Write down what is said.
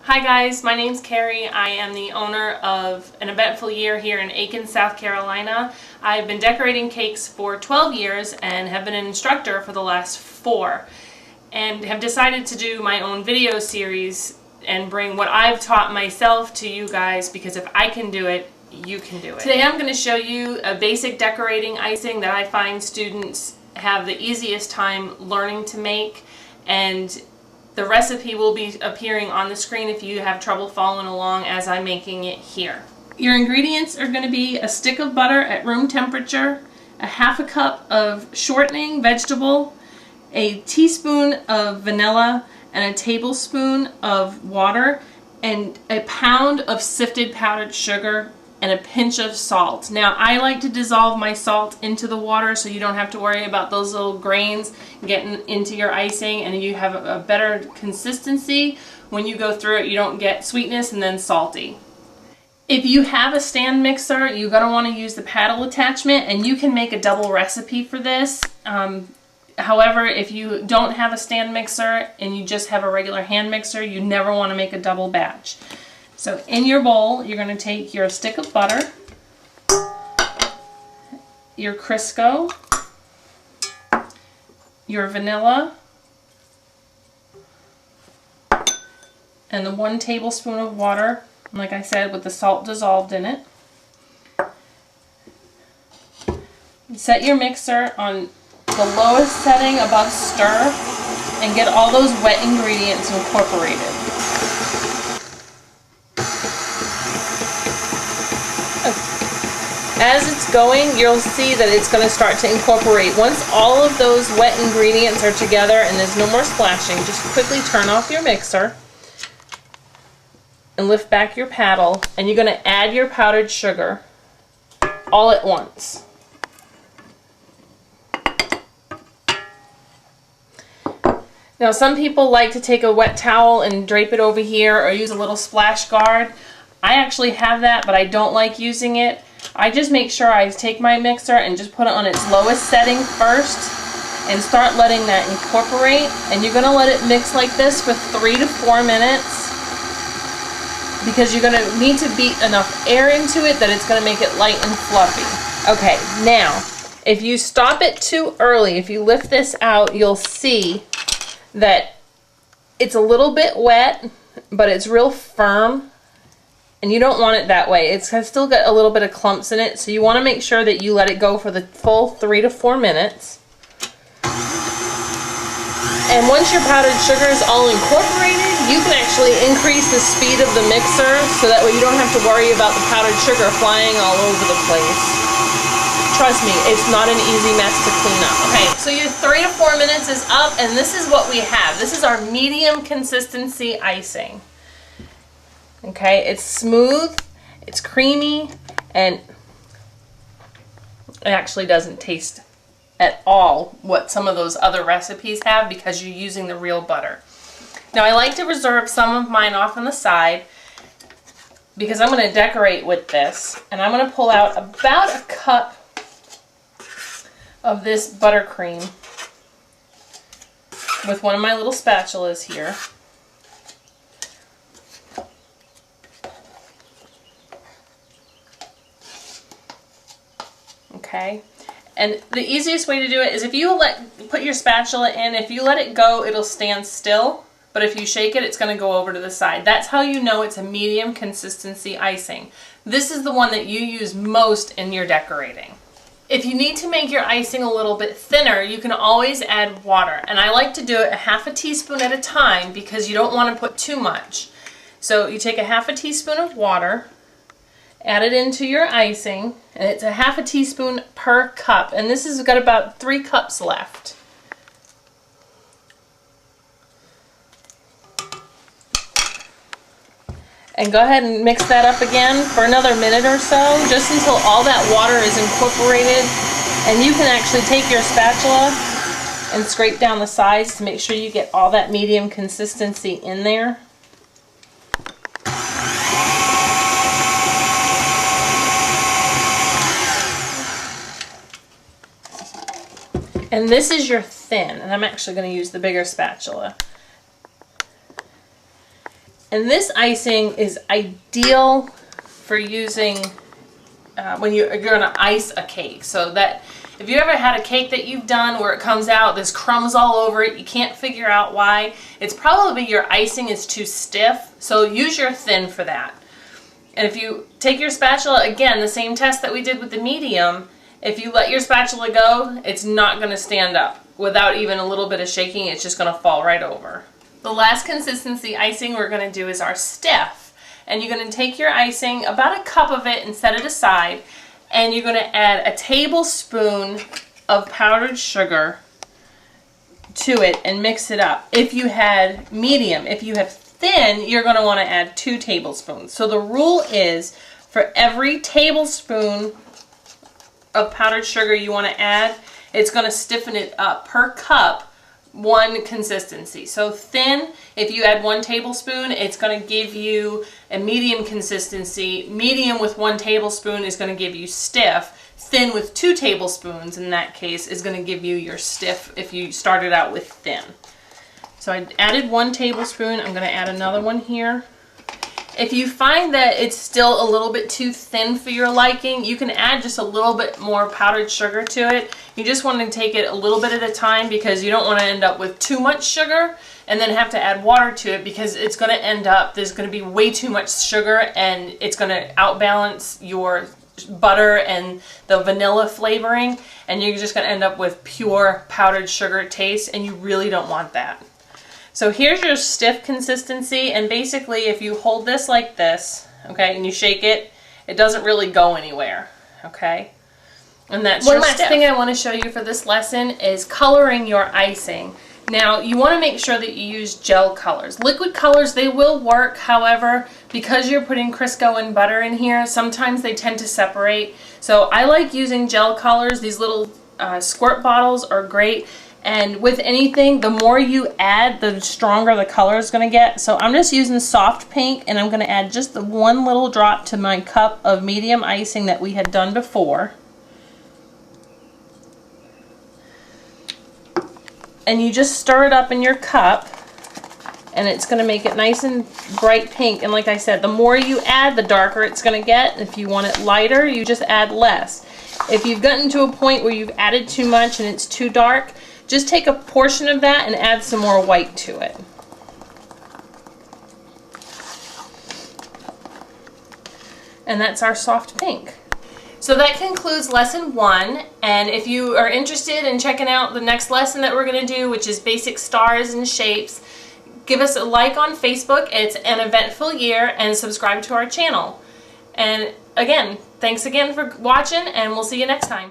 Hi guys, my name's Karie. I am the owner of An Eventful Year here in Aiken, South Carolina. I've been decorating cakes for 12 years and have been an instructor for the last 4, and have decided to do my own video series and bring what I've taught myself to you guys, because if I can do it, you can do it. Today I'm going to show you a basic decorating icing that I find students have the easiest time learning to make, and the recipe will be appearing on the screen if you have trouble following along as I'm making it here. Your ingredients are going to be a stick of butter at room temperature, a half a cup of shortening vegetable, a teaspoon of vanilla, and a tablespoon of water, and a pound of sifted powdered sugar, and a pinch of salt. Now I like to dissolve my salt into the water so you don't have to worry about those little grains getting into your icing, and you have a better consistency when you go through it. You don't get sweetness and then salty. If you have a stand mixer, you're going to want to use the paddle attachment, and you can make a double recipe for this. However, if you don't have a stand mixer and you just have a regular hand mixer, you never want to make a double batch. So in your bowl, you're going to take your stick of butter, your Crisco, your vanilla, and the 1 tablespoon of water, like I said, with the salt dissolved in it. Set your mixer on the lowest setting above stir and get all those wet ingredients incorporated. As it's going, you'll see that it's going to start to incorporate. Once all of those wet ingredients are together and there's no more splashing, just quickly turn off your mixer and lift back your paddle, and you're going to add your powdered sugar all at once. Now some people like to take a wet towel and drape it over here or use a little splash guard. I actually have that, but I don't like using it. I just make sure I take my mixer and just put it on its lowest setting first and start letting that incorporate. And you're going to let it mix like this for 3 to 4 minutes, because you're going to need to beat enough air into it that it's going to make it light and fluffy. Okay, now if you stop it too early, if you lift this out, you'll see that it's a little bit wet, but it's real firm. And you don't want it that way. It's still got a little bit of clumps in it, so you want to make sure that you let it go for the full 3 to 4 minutes. And once your powdered sugar is all incorporated, you can actually increase the speed of the mixer so that way you don't have to worry about the powdered sugar flying all over the place. Trust me, it's not an easy mess to clean up. Okay, so your 3 to 4 minutes is up, and this is what we have. This is our medium consistency icing. Okay, it's smooth, it's creamy, and it actually doesn't taste at all what some of those other recipes have, because you're using the real butter. Now I like to reserve some of mine off on the side because I'm going to decorate with this, and I'm going to pull out about a cup of this buttercream with one of my little spatulas here. Okay, and the easiest way to do it is if you put your spatula in, if you let it go, it'll stand still, but if you shake it, it's going to go over to the side. That's how you know it's a medium consistency icing. This is the one that you use most in your decorating. If you need to make your icing a little bit thinner, you can always add water, and I like to do it a half a teaspoon at a time because you don't want to put too much. So you take a half a teaspoon of water, add it into your icing, and it's a half a teaspoon per cup, and this has got about 3 cups left. And go ahead and mix that up again for another minute or so, just until all that water is incorporated. And you can actually take your spatula and scrape down the sides to make sure you get all that medium consistency in there. And this is your thin, and I'm actually going to use the bigger spatula. And this icing is ideal for using when you're going to ice a cake. So that if you ever had a cake that you've done where it comes out, there's crumbs all over it, you can't figure out why, it's probably your icing is too stiff. So use your thin for that. And if you take your spatula, again, the same test that we did with the medium, if you let your spatula go, it's not going to stand up. Without even a little bit of shaking, it's just going to fall right over. The last consistency icing we're going to do is our stiff. And you're going to take your icing, about a cup of it, and set it aside. And you're going to add a tablespoon of powdered sugar to it and mix it up. If you had medium, if you have thin, you're going to want to add 2 tablespoons. So the rule is for every tablespoon of powdered sugar you want to add, it's going to stiffen it up per cup, 1 consistency. So thin, if you add 1 tablespoon, it's going to give you a medium consistency. Medium with 1 tablespoon is going to give you stiff. Thin with 2 tablespoons in that case is going to give you your stiff if you started out with thin. So I added 1 tablespoon. I'm going to add another one here. If you find that it's still a little bit too thin for your liking, you can add just a little bit more powdered sugar to it. You just want to take it a little bit at a time because you don't want to end up with too much sugar and then have to add water to it, because it's going to end up, there's going to be way too much sugar and it's going to outbalance your butter and the vanilla flavoring, and you're just going to end up with pure powdered sugar taste, and you really don't want that. So here's your stiff consistency, and basically if you hold this like this, okay, and you shake it, it doesn't really go anywhere, okay? And that's your stiff. One last thing I want to show you for this lesson is coloring your icing. Now, you want to make sure that you use gel colors. Liquid colors, they will work, however, because you're putting Crisco and butter in here, sometimes they tend to separate. So I like using gel colors. These little squirt bottles are great. And with anything, the more you add, the stronger the color is going to get. So I'm just using soft pink, and I'm going to add just the 1 little drop to my cup of medium icing that we had done before. And you just stir it up in your cup, and it's going to make it nice and bright pink. And like I said, the more you add, the darker it's going to get. If you want it lighter, you just add less. If you've gotten to a point where you've added too much and it's too dark, just take a portion of that and add some more white to it. And that's our soft pink. So that concludes lesson 1, and if you are interested in checking out the next lesson that we're going to do, which is basic stars and shapes, give us a like on Facebook. It's An Eventful Year, and subscribe to our channel. And again, thanks again for watching, and we'll see you next time.